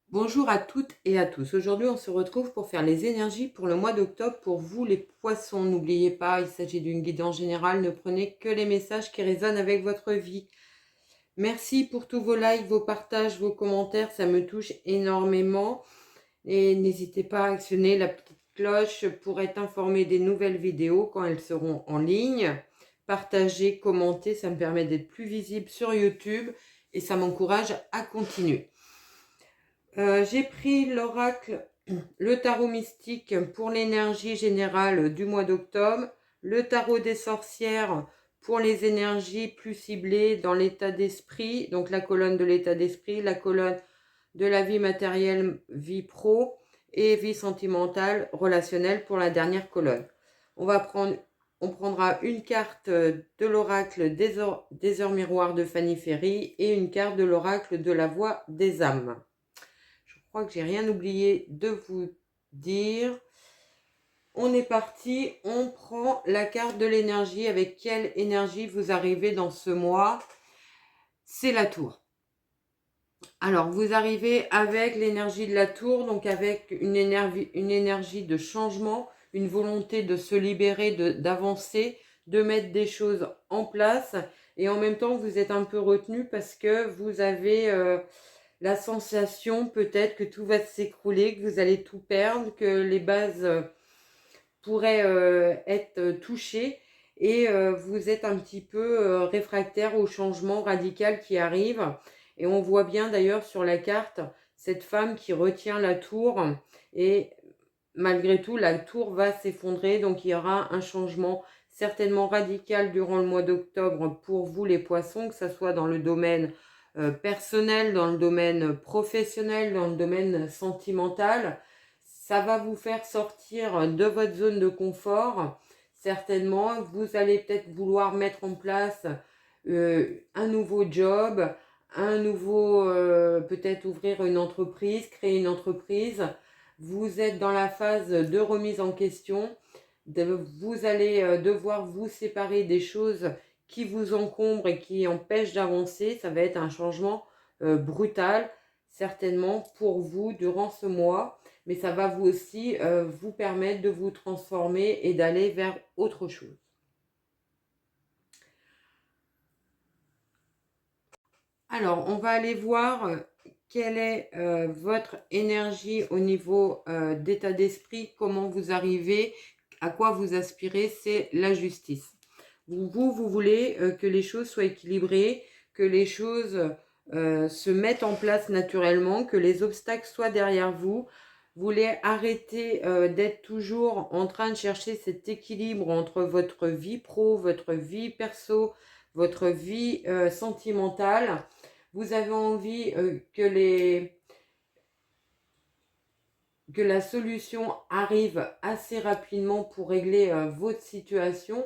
Bonjour à toutes et à tous. Aujourd'hui, on se retrouve pour faire les énergies pour le mois d'octobre pour vous les poissons. N'oubliez pas, il s'agit d'une guidance générale. Ne prenez que les messages qui résonnent avec votre vie. Merci pour tous vos likes, vos partages, vos commentaires. Ça me touche énormément. Et n'hésitez pas à actionner la petite cloche pour être informé des nouvelles vidéos quand elles seront en ligne. Partagez, commentez, ça me permet d'être plus visible sur YouTube et ça m'encourage à continuer. J'ai pris l'oracle, le tarot mystique pour l'énergie générale du mois d'octobre, le tarot des sorcières pour les énergies plus ciblées dans l'état d'esprit, donc la colonne de l'état d'esprit, la colonne de la vie matérielle, vie pro et vie sentimentale, relationnelle pour la dernière colonne. On prendra une carte de l'oracle des heures miroirs de Fanny Ferry et une carte de l'oracle de la voix des âmes. Je crois que j'ai rien oublié de vous dire. On est parti, on prend la carte de l'énergie. Avec quelle énergie vous arrivez dans ce mois? C'est la tour. Alors, vous arrivez avec l'énergie de la tour, donc avec une énergie de changement, une volonté de se libérer, d'avancer, de mettre des choses en place. Et en même temps, vous êtes un peu retenu parce que vous avez la sensation peut-être que tout va s'écrouler, que vous allez tout perdre, que les bases pourraient être touchées et vous êtes un petit peu réfractaire au changement radical qui arrive. Et on voit bien d'ailleurs sur la carte cette femme qui retient la tour et malgré tout la tour va s'effondrer, donc il y aura un changement certainement radical durant le mois d'octobre pour vous les poissons, que ce soit dans le domaine personnel, dans le domaine professionnel, dans le domaine sentimental. Ça va vous faire sortir de votre zone de confort. Certainement, vous allez peut-être vouloir mettre en place un nouveau job, peut-être ouvrir une entreprise, créer une entreprise. Vous êtes dans la phase de remise en question. Vous allez devoir vous séparer des choses qui vous encombrent et qui empêchent d'avancer. Ça va être un changement brutal, certainement, pour vous durant ce mois. Mais ça va vous aussi vous permettre de vous transformer et d'aller vers autre chose. Alors, on va aller voir quelle est votre énergie au niveau d'état d'esprit, comment vous arrivez, à quoi vous aspirez, c'est la justice. Vous voulez que les choses soient équilibrées, que les choses se mettent en place naturellement, que les obstacles soient derrière vous. Vous voulez arrêter d'être toujours en train de chercher cet équilibre entre votre vie pro, votre vie perso, votre vie sentimentale. Vous avez envie que la solution arrive assez rapidement pour régler votre situation.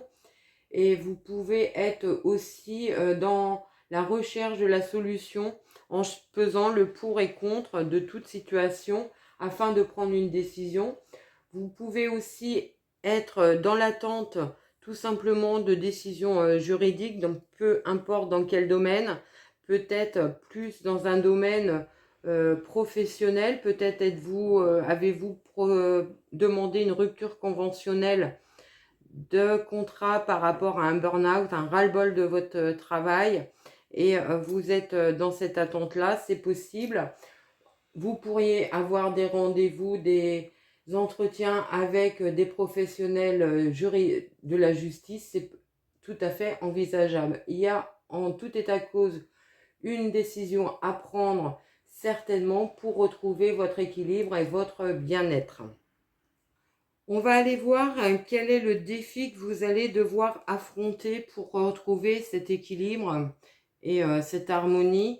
Et vous pouvez être aussi dans la recherche de la solution en pesant le pour et contre de toute situation afin de prendre une décision. Vous pouvez aussi être dans l'attente tout simplement de décisions juridiques, donc peu importe dans quel domaine, peut-être plus dans un domaine professionnel, peut-être avez-vous demandé une rupture conventionnelle de contrat par rapport à un burn-out, un ras-le-bol de votre travail et vous êtes dans cette attente-là, c'est possible. Vous pourriez avoir des rendez-vous, des entretiens avec des professionnels de la justice, c'est tout à fait envisageable. Il y a en tout état de cause une décision à prendre certainement pour retrouver votre équilibre et votre bien-être. On va aller voir quel est le défi que vous allez devoir affronter pour retrouver cet équilibre et cette harmonie.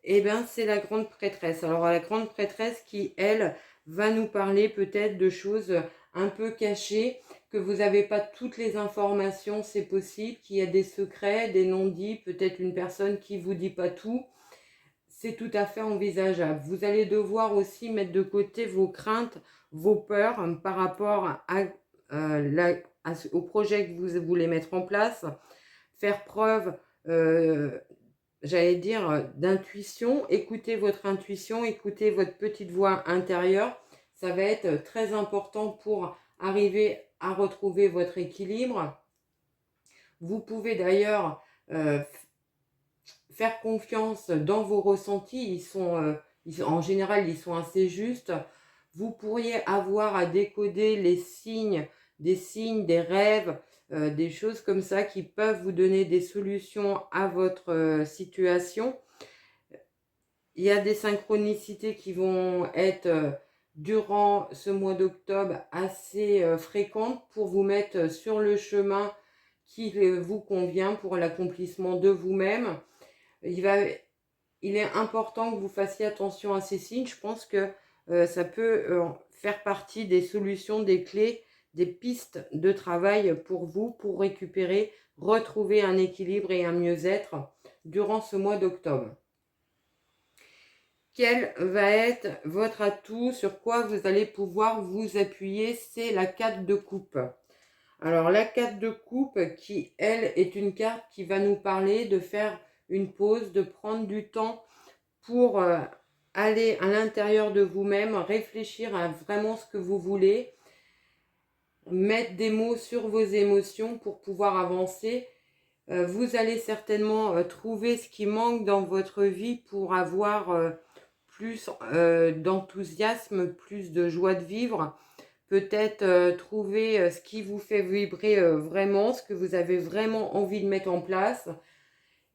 Eh bien, c'est la grande prêtresse. Alors, la grande prêtresse qui, elle, va nous parler peut-être de choses un peu cachées, que vous n'avez pas toutes les informations, c'est possible, qu'il y a des secrets, des non-dits, peut-être une personne qui ne vous dit pas tout. C'est tout à fait envisageable. Vous allez devoir aussi mettre de côté vos craintes, vos peurs par rapport au projet que vous voulez mettre en place, faire preuve j'allais dire, d'intuition. Écoutez votre intuition, écoutez votre petite voix intérieure. Ça va être très important pour arriver à retrouver votre équilibre. Vous pouvez d'ailleurs faire confiance dans vos ressentis. En général, ils sont assez justes. Vous pourriez avoir à décoder les signes, des rêves, des choses comme ça qui peuvent vous donner des solutions à votre situation. Il y a des synchronicités qui vont être durant ce mois d'octobre assez fréquentes pour vous mettre sur le chemin qui vous convient pour l'accomplissement de vous-même. Il est important que vous fassiez attention à ces signes. Je pense que ça peut faire partie des solutions, des clés, des pistes de travail pour vous, pour récupérer, retrouver un équilibre et un mieux-être durant ce mois d'octobre. Quel va être votre atout, sur quoi vous allez pouvoir vous appuyer? C'est la 4 de coupe. Alors la 4 de coupe qui, elle, est une carte qui va nous parler de faire une pause, de prendre du temps pour aller à l'intérieur de vous-même, réfléchir à vraiment ce que vous voulez, mettre des mots sur vos émotions pour pouvoir avancer. Vous allez certainement trouver ce qui manque dans votre vie pour avoir plus d'enthousiasme, plus de joie de vivre. Peut-être trouver ce qui vous fait vibrer vraiment, ce que vous avez vraiment envie de mettre en place.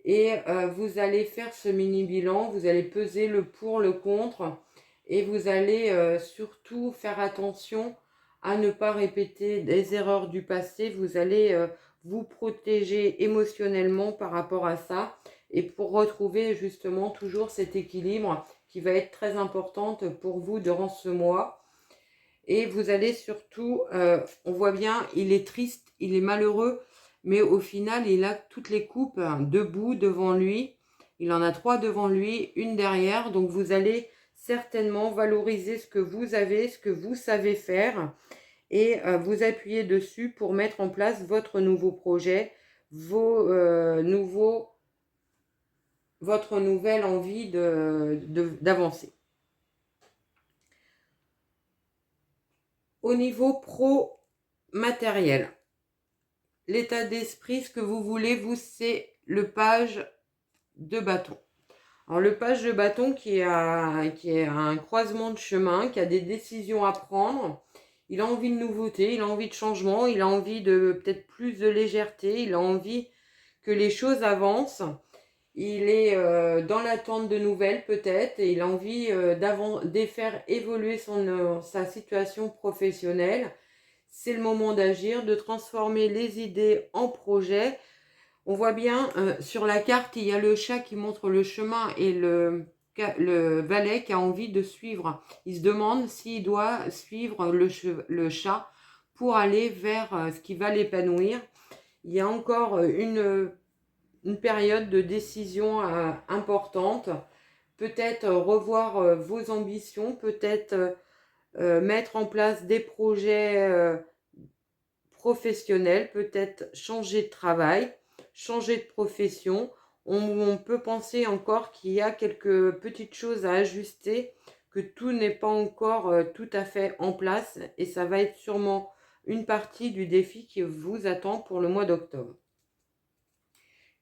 Et vous allez faire ce mini bilan, vous allez peser le pour, le contre. Et vous allez surtout faire attention à ne pas répéter des erreurs du passé. Vous allez vous protéger émotionnellement par rapport à ça. Et pour retrouver justement toujours cet équilibre qui va être très importante pour vous durant ce mois. Et vous allez surtout, on voit bien, il est triste, il est malheureux, mais au final, il a toutes les coupes debout devant lui. Il en a 3 devant lui, une derrière. Donc vous allez certainement valoriser ce que vous avez, ce que vous savez faire et vous appuyer dessus pour mettre en place votre nouveau projet, votre nouvelle envie d'avancer. Au niveau pro-matériel, l'état d'esprit, ce que vous voulez, vous, c'est le page de bâton. Alors le page de bâton qui est à un croisement de chemin, qui a des décisions à prendre. Il a envie de nouveauté, il a envie de changement, il a envie de peut-être plus de légèreté, il a envie que les choses avancent. Il est dans l'attente de nouvelles peut-être et il a envie de faire évoluer sa situation professionnelle. C'est le moment d'agir, de transformer les idées en projets. On voit bien sur la carte, il y a le chat qui montre le chemin et le valet qui a envie de suivre. Il se demande s'il doit suivre le chat pour aller vers ce qui va l'épanouir. Il y a encore une période de décision importante. Peut-être revoir vos ambitions, peut-être mettre en place des projets professionnels, peut-être changer de travail, changer de profession. On peut penser encore qu'il y a quelques petites choses à ajuster, que tout n'est pas encore tout à fait en place et ça va être sûrement une partie du défi qui vous attend pour le mois d'octobre.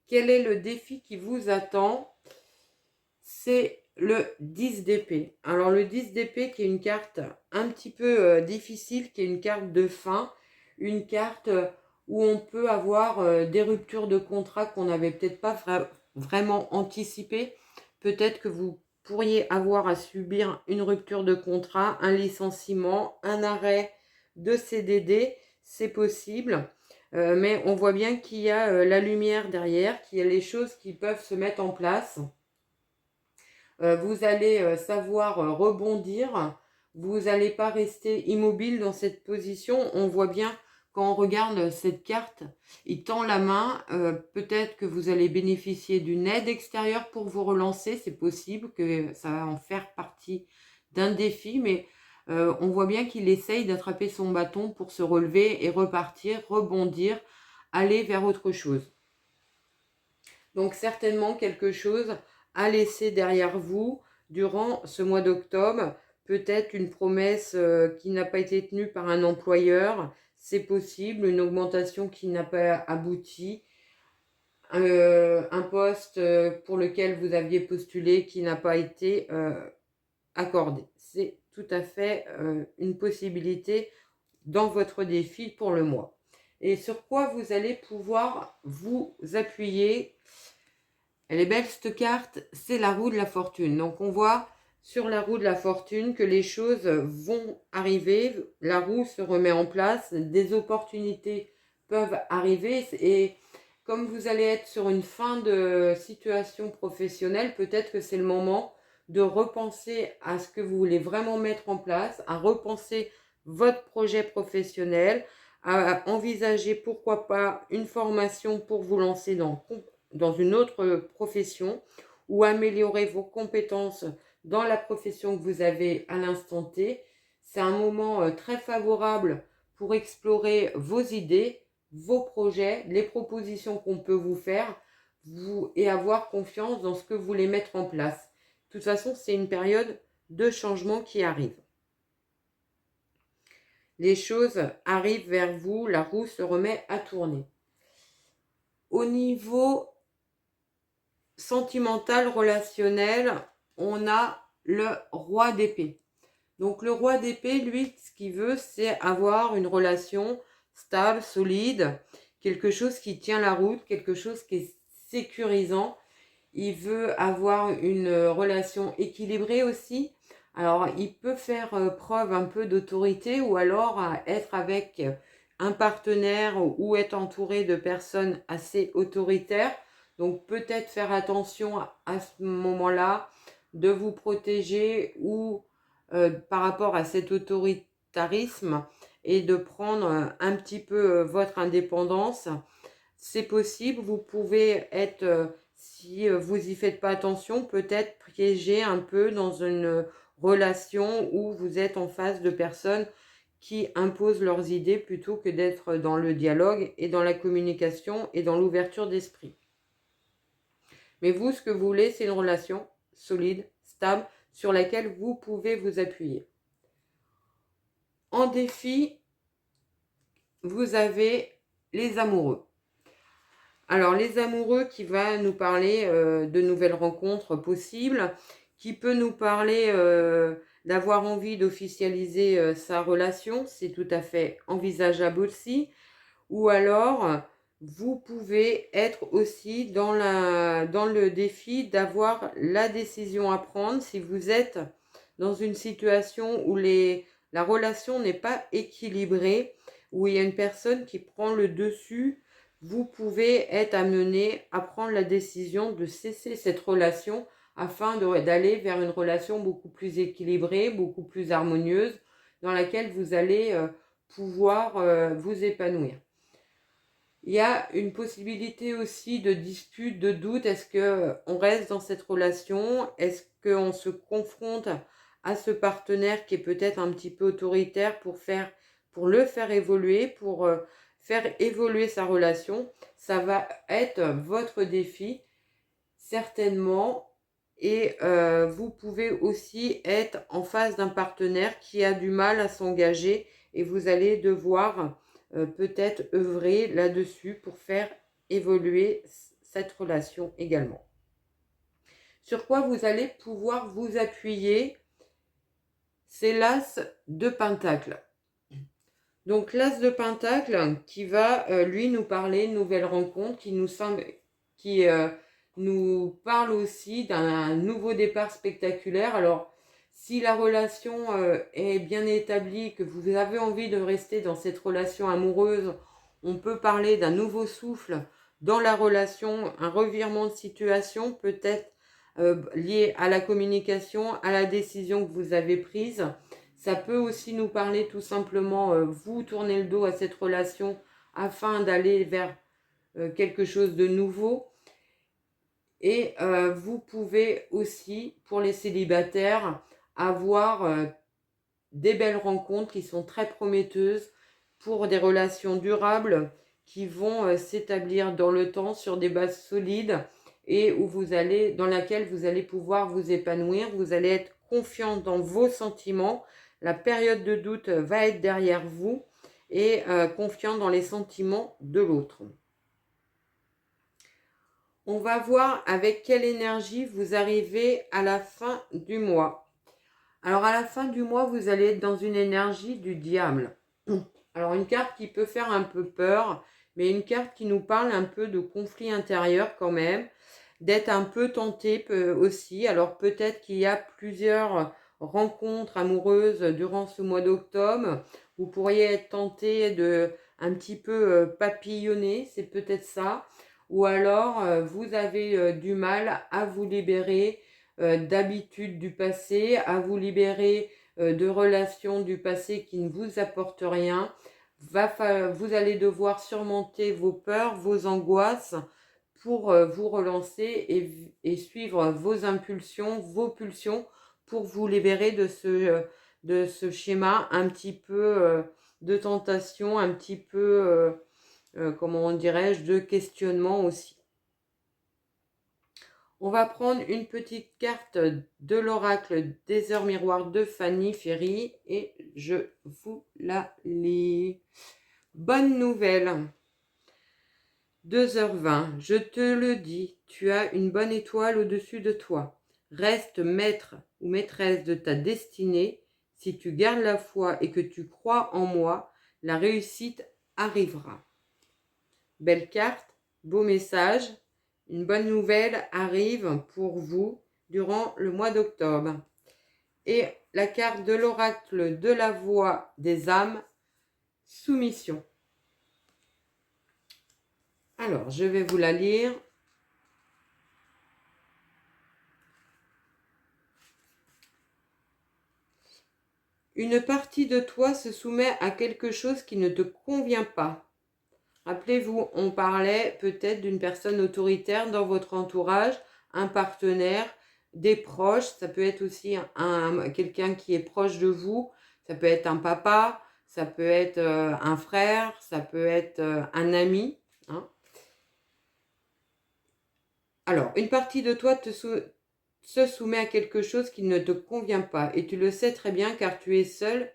Quel est le défi qui vous attend? C'est le 10 d'épée. Alors le 10 d'épée qui est une carte un petit peu difficile, qui est une carte de fin, une carte où on peut avoir des ruptures de contrat qu'on n'avait peut-être pas vraiment anticipées. Peut-être que vous pourriez avoir à subir une rupture de contrat, un licenciement, un arrêt de CDD, c'est possible. Mais on voit bien qu'il y a la lumière derrière, qu'il y a les choses qui peuvent se mettre en place. Vous allez savoir rebondir. Vous n'allez pas rester immobile dans cette position. On voit bien quand on regarde cette carte, il tend la main. Peut-être que vous allez bénéficier d'une aide extérieure pour vous relancer. C'est possible que ça va en faire partie d'un défi, mais on voit bien qu'il essaye d'attraper son bâton pour se relever et repartir, rebondir, aller vers autre chose. Donc certainement quelque chose à laisser derrière vous durant ce mois d'octobre. Peut-être une promesse qui n'a pas été tenue par un employeur, c'est possible, une augmentation qui n'a pas abouti, un poste pour lequel vous aviez postulé qui n'a pas été accordé. C'est tout à fait une possibilité dans votre défi pour le mois. Et sur quoi vous allez pouvoir vous appuyer? Elle est belle cette carte, c'est la roue de la fortune. Donc on voit sur la roue de la fortune que les choses vont arriver, la roue se remet en place, des opportunités peuvent arriver et comme vous allez être sur une fin de situation professionnelle, peut-être que c'est le moment de repenser à ce que vous voulez vraiment mettre en place, à repenser votre projet professionnel, à envisager pourquoi pas une formation pour vous lancer dans une autre profession ou améliorer vos compétences dans la profession que vous avez à l'instant T. C'est un moment très favorable pour explorer vos idées, vos projets, les propositions qu'on peut vous faire et avoir confiance dans ce que vous voulez mettre en place. De toute façon, c'est une période de changement qui arrive. Les choses arrivent vers vous, la roue se remet à tourner. Au niveau sentimental, relationnel, on a le roi d'épée. Donc le roi d'épée, lui, ce qu'il veut, c'est avoir une relation stable, solide, quelque chose qui tient la route, quelque chose qui est sécurisant. Il veut avoir une relation équilibrée aussi. Alors, il peut faire preuve un peu d'autorité ou alors être avec un partenaire ou être entouré de personnes assez autoritaires. Donc, peut-être faire attention à ce moment-là de vous protéger ou par rapport à cet autoritarisme et de prendre un petit peu votre indépendance. C'est possible, vous pouvez être, si vous y faites pas attention, peut-être piégé un peu dans une relation où vous êtes en face de personnes qui imposent leurs idées plutôt que d'être dans le dialogue et dans la communication et dans l'ouverture d'esprit. Mais vous, ce que vous voulez, c'est une relation solide, stable, sur laquelle vous pouvez vous appuyer. En défi, vous avez les amoureux. Alors, les amoureux qui va nous parler de nouvelles rencontres possibles, qui peut nous parler d'avoir envie d'officialiser sa relation, c'est tout à fait envisageable aussi. Ou alors, vous pouvez être aussi dans le défi d'avoir la décision à prendre si vous êtes dans une situation où la relation n'est pas équilibrée, où il y a une personne qui prend le dessus. Vous pouvez être amené à prendre la décision de cesser cette relation afin d'aller vers une relation beaucoup plus équilibrée, beaucoup plus harmonieuse, dans laquelle vous allez pouvoir vous épanouir. Il y a une possibilité aussi de dispute, de doute. Est-ce qu'on reste dans cette relation? Est-ce qu'on se confronte à ce partenaire qui est peut-être un petit peu autoritaire pour le faire évoluer, pour faire évoluer sa relation? Ça va être votre défi, certainement. Et vous pouvez aussi être en face d'un partenaire qui a du mal à s'engager et vous allez devoir peut-être œuvrer là-dessus pour faire évoluer cette relation également. Sur quoi vous allez pouvoir vous appuyer? C'est l'as de Pentacle. Donc l'as de Pentacle qui va lui nous parler de nouvelles rencontres, qui nous parle aussi d'un nouveau départ spectaculaire. Alors si la relation est bien établie, que vous avez envie de rester dans cette relation amoureuse, on peut parler d'un nouveau souffle dans la relation, un revirement de situation peut-être lié à la communication, à la décision que vous avez prise. Ça peut aussi nous parler tout simplement, vous tournez le dos à cette relation afin d'aller vers quelque chose de nouveau. Et vous pouvez aussi, pour les célibataires, avoir des belles rencontres qui sont très prometteuses pour des relations durables qui vont s'établir dans le temps sur des bases solides et dans laquelle vous allez pouvoir vous épanouir. Vous allez être confiant dans vos sentiments. La période de doute va être derrière vous et confiant dans les sentiments de l'autre. On va voir avec quelle énergie vous arrivez à la fin du mois. Alors à la fin du mois, vous allez être dans une énergie du diable. Alors une carte qui peut faire un peu peur, mais une carte qui nous parle un peu de conflit intérieur quand même, d'être un peu tenté aussi. Alors peut-être qu'il y a plusieurs rencontres amoureuses durant ce mois d'octobre. Vous pourriez être tenté de un petit peu papillonner, c'est peut-être ça. Ou alors vous avez du mal à vous libérer d'habitudes du passé, à vous libérer de relations du passé qui ne vous apportent rien. Vous allez devoir surmonter vos peurs, vos angoisses pour vous relancer et suivre vos impulsions, vos pulsions pour vous libérer de ce schéma un petit peu de tentation, un petit peu, comment dirais-je, de questionnement aussi. On va prendre une petite carte de l'oracle des heures miroirs de Fanny Ferry et je vous la lis. Bonne nouvelle. 2h20, je te le dis, tu as une bonne étoile au-dessus de toi. Reste maître ou maîtresse de ta destinée. Si tu gardes la foi et que tu crois en moi, la réussite arrivera. Belle carte, beau message. Une bonne nouvelle arrive pour vous durant le mois d'octobre. Et la carte de l'oracle de la voix des âmes, soumission. Alors, je vais vous la lire. Une partie de toi se soumet à quelque chose qui ne te convient pas. Rappelez-vous, on parlait peut-être d'une personne autoritaire dans votre entourage, un partenaire, des proches, ça peut être aussi quelqu'un qui est proche de vous, ça peut être un papa, ça peut être un frère, ça peut être un ami. Hein. Alors, une partie de toi se soumet à quelque chose qui ne te convient pas et tu le sais très bien car tu es seul,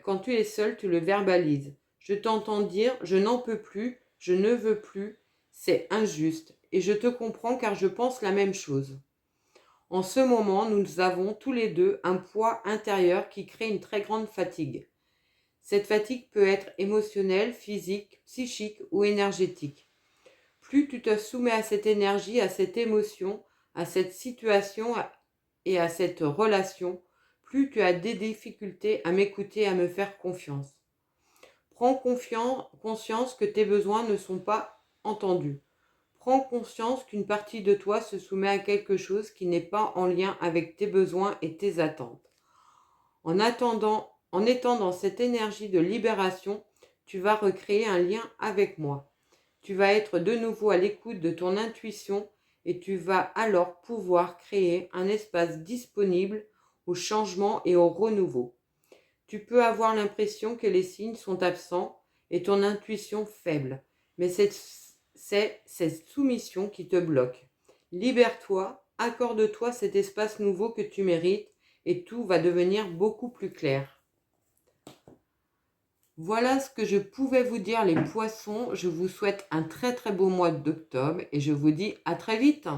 quand tu es seul, tu le verbalises. Je t'entends dire, je n'en peux plus, je ne veux plus, c'est injuste. Et je te comprends car je pense la même chose. En ce moment, nous avons tous les deux un poids intérieur qui crée une très grande fatigue. Cette fatigue peut être émotionnelle, physique, psychique ou énergétique. Plus tu te soumets à cette énergie, à cette émotion, à cette situation et à cette relation, plus tu as des difficultés à m'écouter, à me faire confiance. Prends conscience que tes besoins ne sont pas entendus. Prends conscience qu'une partie de toi se soumet à quelque chose qui n'est pas en lien avec tes besoins et tes attentes. En étant dans cette énergie de libération, tu vas recréer un lien avec moi. Tu vas être de nouveau à l'écoute de ton intuition et tu vas alors pouvoir créer un espace disponible au changement et au renouveau. Tu peux avoir l'impression que les signes sont absents et ton intuition faible, mais c'est cette soumission qui te bloque. Libère-toi, accorde-toi cet espace nouveau que tu mérites et tout va devenir beaucoup plus clair. Voilà ce que je pouvais vous dire les poissons. Je vous souhaite un très très beau mois d'octobre et je vous dis à très vite.